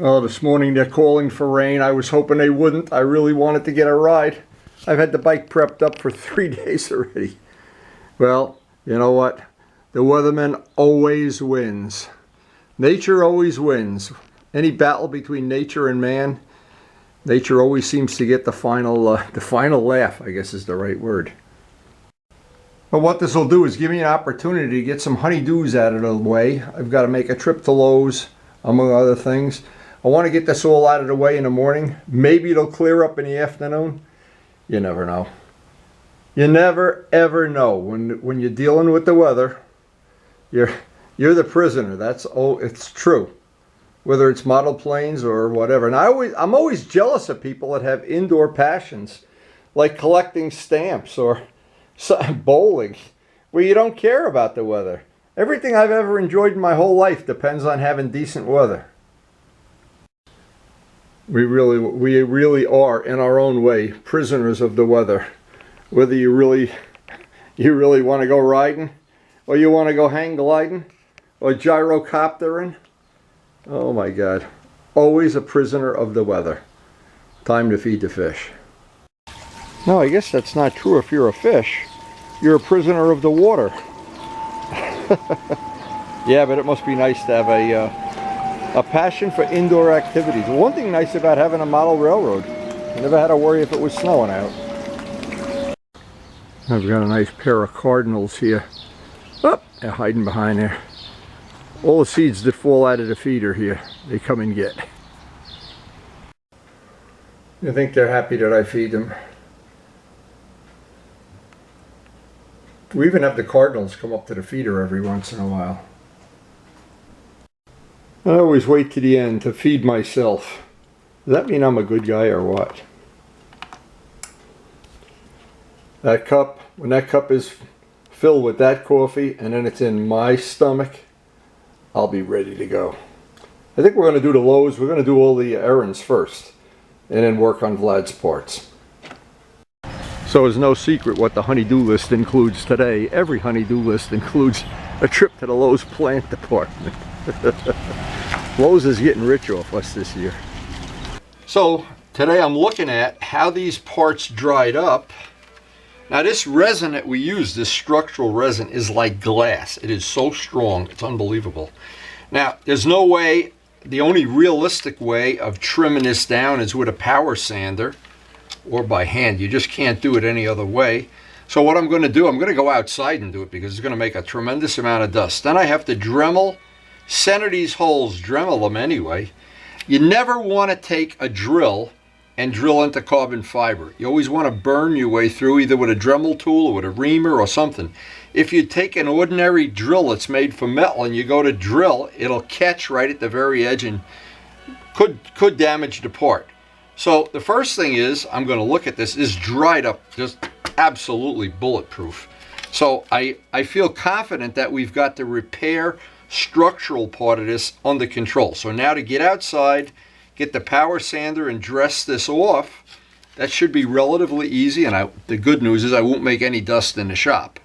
Oh, this morning they're calling for rain. I was hoping they wouldn't. I really wanted to get a ride. I've had the bike prepped up for 3 days already. Well, you know what? The weatherman always wins. Nature always wins. Any battle between nature and man, nature always seems to get the final laugh, I guess is the right word. But what this will do is give me an opportunity to get some honeydews out of the way. I've got to make a trip to Lowe's, among other things. I want to get this all out of the way in the morning. Maybe it'll clear up in the afternoon. You never know. You never ever know when you're dealing with the weather. You're the prisoner. It's true. Whether it's model planes or whatever. And I'm always jealous of people that have indoor passions, like collecting stamps or bowling, where you don't care about the weather. Everything I've ever enjoyed in my whole life depends on having decent weather. We really are, in our own way, prisoners of the weather. Whether you really want to go riding, or you want to go hang gliding, or gyrocoptering. Oh my God. Always a prisoner of the weather. Time to feed the fish. No, I guess that's not true if you're a fish. You're a prisoner of the water. Yeah, but it must be nice to have a passion for indoor activities. One thing nice about having a model railroad, I never had to worry if it was snowing out. I've got a nice pair of cardinals here. Oh, they're hiding behind there. All the seeds that fall out of the feeder here, they come and get. You think they're happy that I feed them? We even have the cardinals come up to the feeder every once in a while. I always wait to the end to feed myself. Does that mean I'm a good guy or what? That cup, when that cup is filled with that coffee and then it's in my stomach, I'll be ready to go. I think we're going to do the Lowe's. We're going to do all the errands first and then work on Vlad's parts. So it's no secret what the honey-do list includes today. Every honey-do list includes a trip to the Lowe's plant department. Lowe's is getting rich off us this year. So today I'm looking at how these parts dried up. Now this resin that we use, this structural resin, is like glass. It is so strong, it's unbelievable. Now there's no way, the only realistic way of trimming this down is with a power sander or by hand. You just can't do it any other way. So what I'm going to do, I'm going to go outside and do it because it's going to make a tremendous amount of dust. Then I have to Dremel, center these holes, Dremel them anyway. You never want to take a drill and drill into carbon fiber. You always want to burn your way through, either with a Dremel tool or with a reamer or something. If you take an ordinary drill that's made from metal and you go to drill, it'll catch right at the very edge and could damage the part. So the first thing is, I'm going to look at this, is dried up, just absolutely bulletproof. So I feel confident that we've got the repair structural part of this under control. So now to get outside, get the power sander and dress this off, that should be relatively easy. And the good news is I won't make any dust in the shop.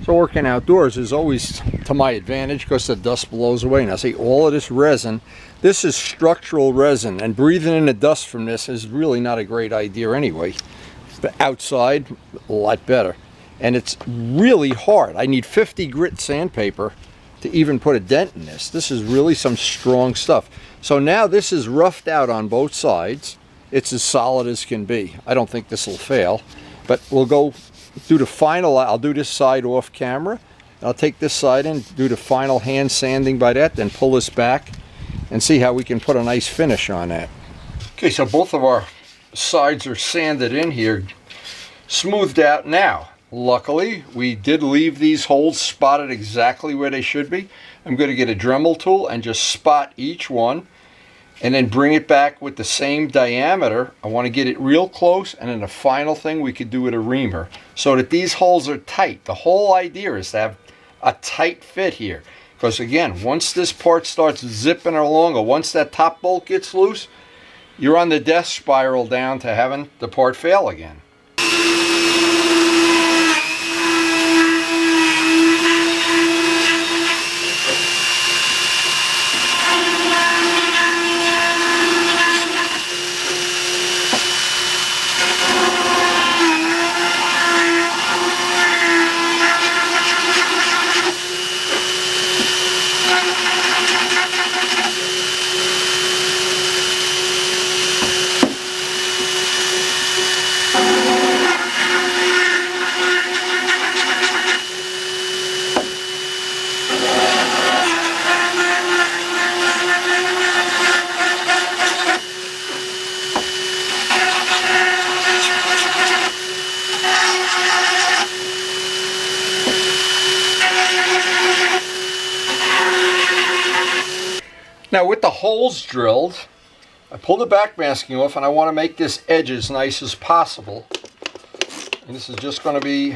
So working outdoors is always to my advantage because the dust blows away. Now see, all of this resin, this is structural resin, and breathing in the dust from this is really not a great idea anyway. But outside, a lot better. And it's really hard. I need 50 grit sandpaper to even put a dent in this. This is really some strong stuff. So now this is roughed out on both sides. It's as solid as can be. I don't think this will fail, but we'll go do the final. I'll do this side off camera. I'll take this side in, do the final hand sanding by that, then pull this back and see how we can put a nice finish on that. Okay, so both of our sides are sanded in here, smoothed out now. Luckily, we did leave these holes spotted exactly where they should be. I'm going to get a Dremel tool and just spot each one and then bring it back with the same diameter. I want to get it real close, and then the final thing we could do with a reamer so that these holes are tight. The whole idea is to have a tight fit here, because again, once this part starts zipping along, or once that top bolt gets loose, you're on the death spiral down to having the part fail again. Now with the holes drilled, I pulled the back masking off, and I want to make this edge as nice as possible. And this is just going to be,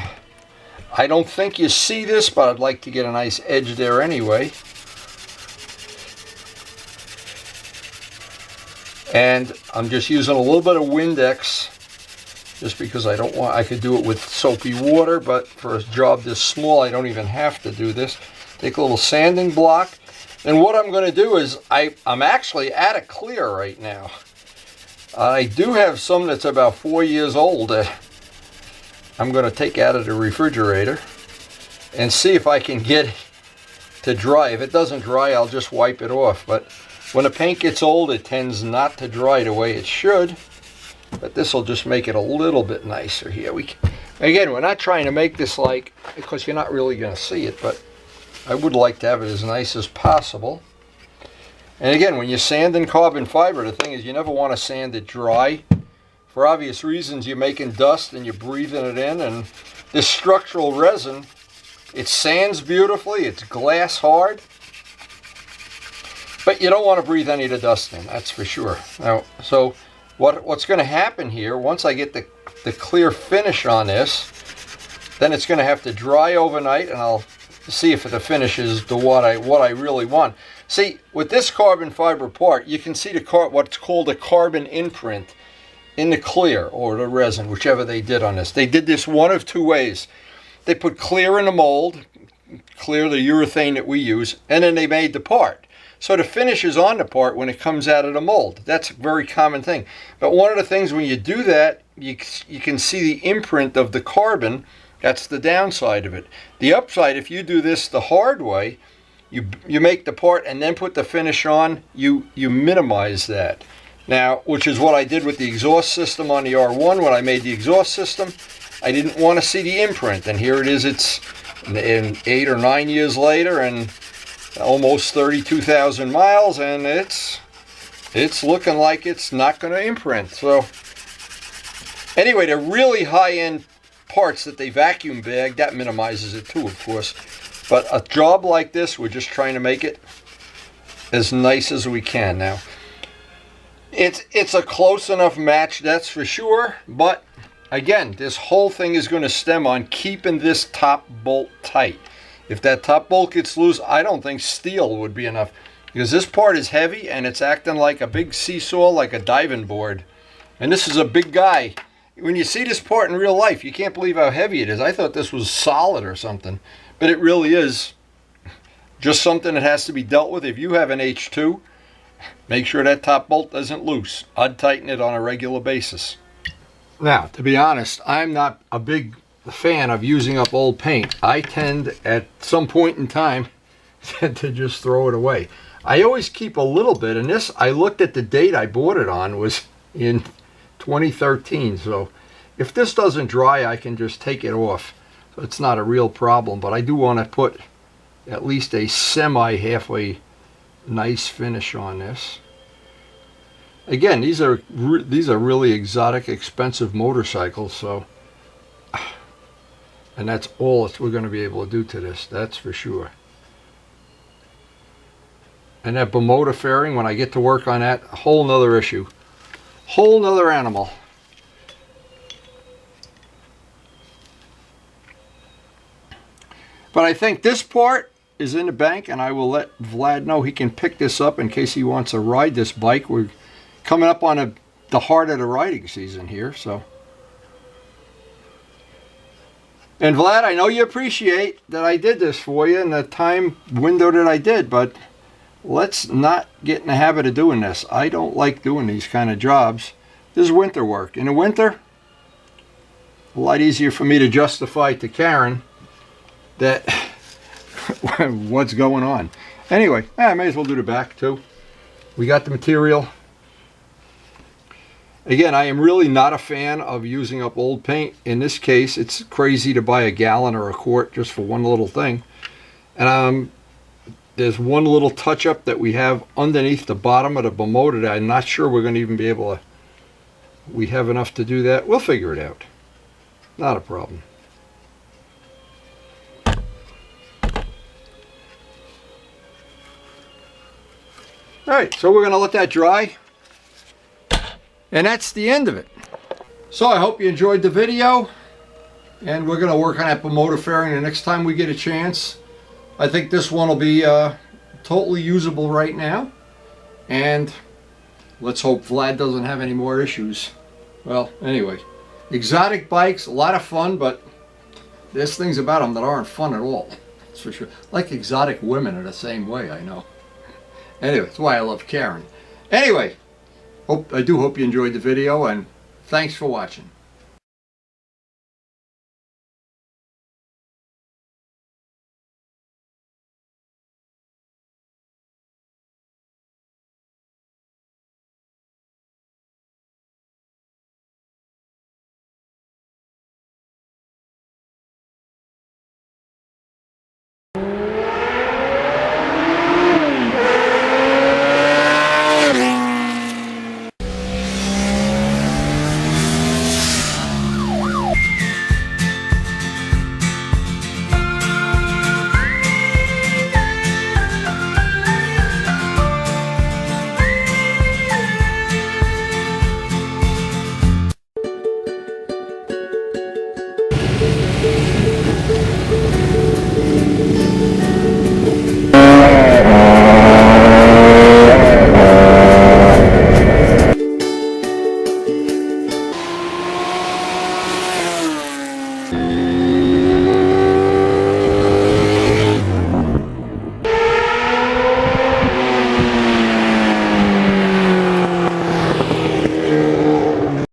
I don't think you see this, but I'd like to get a nice edge there anyway. And I'm just using a little bit of Windex, just because I don't want, I could do it with soapy water, but for a job this small, I don't even have to do this. Take a little sanding block. And what I'm going to do is, I'm actually at a clear right now. I do have some that's about 4 years old that I'm going to take out of the refrigerator and see if I can get it to dry. If it doesn't dry, I'll just wipe it off. But when the paint gets old, it tends not to dry the way it should. But this will just make it a little bit nicer here. Again, we're not trying to make this like, because you're not really going to see it, but I would like to have it as nice as possible. And again, when you sand in carbon fiber, the thing is you never want to sand it dry. For obvious reasons, you're making dust and you're breathing it in. And this structural resin, it sands beautifully, it's glass hard, but you don't want to breathe any of the dust in, that's for sure. Now, so what's going to happen here, once I get the clear finish on this, then it's going to have to dry overnight, and I'll see if the finish is what I really want. See, with this carbon fiber part, you can see what's called a carbon imprint in the clear or the resin, whichever they did on this. They did this one of two ways. They put clear in the mold, clear, the urethane that we use, and then they made the part. So the finish is on the part when it comes out of the mold. That's a very common thing. But one of the things when you do that, you can see the imprint of the carbon. That's the downside of it. The upside, if you do this the hard way, you make the part and then put the finish on, you minimize that. Now, which is what I did with the exhaust system on the R1 when I made the exhaust system. I didn't want to see the imprint, and here it is. It's in 8 or 9 years later and almost 32,000 miles, and it's looking like it's not going to imprint. So anyway, the really high-end parts that they vacuum bag, that minimizes it too, of course. But a job like this, we're just trying to make it as nice as we can. Now, it's a close enough match, that's for sure, but again, this whole thing is going to stem on keeping this top bolt tight. If that top bolt gets loose, I don't think steel would be enough, because this part is heavy and it's acting like a big seesaw, like a diving board. And this is a big guy. When you see this part in real life, you can't believe how heavy it is. I thought this was solid or something, but it really is just something that has to be dealt with. If you have an H2, make sure that top bolt doesn't loose. I'd tighten it on a regular basis. Now, to be honest, I'm not a big fan of using up old paint. I tend at some point in time to just throw it away. I always keep a little bit, and this, I looked at the date I bought it on, was in 2013, so if this doesn't dry, I can just take it off. So it's not a real problem, but I do want to put at least a halfway nice finish on this. Again, these are really exotic, expensive motorcycles, so, and that's all we're going to be able to do to this, that's for sure. And that Bermuda fairing, when I get to work on that, a whole nother issue. Whole nother animal. But I think this part is in the bank, and I will let Vlad know he can pick this up in case he wants to ride this bike. We're coming up on the heart of the riding season here, so. And Vlad, I know you appreciate that I did this for you in the time window that I did, but let's not get in the habit of doing this. I don't like doing these kind of jobs. This is winter work. In the winter, a lot easier for me to justify to Karen that what's going on. Anyway, I may as well do the back too. We got the material. Again, I am really not a fan of using up old paint. In this case, it's crazy to buy a gallon or a quart just for one little thing. And there's one little touch-up that we have underneath the bottom of the Bermuda that I'm not sure we're going to even be able to. We have enough to do that. We'll figure it out. Not a problem. Alright, so we're going to let that dry. And that's the end of it. So I hope you enjoyed the video. And we're going to work on that Bermuda fairing the next time we get a chance. I think this one will be totally usable right now. And let's hope Vlad doesn't have any more issues. Well, anyway. Exotic bikes, a lot of fun, but there's things about them that aren't fun at all. That's for sure. Like exotic women are the same way, I know. Anyway, that's why I love Karen. Anyway, I do hope you enjoyed the video, and thanks for watching.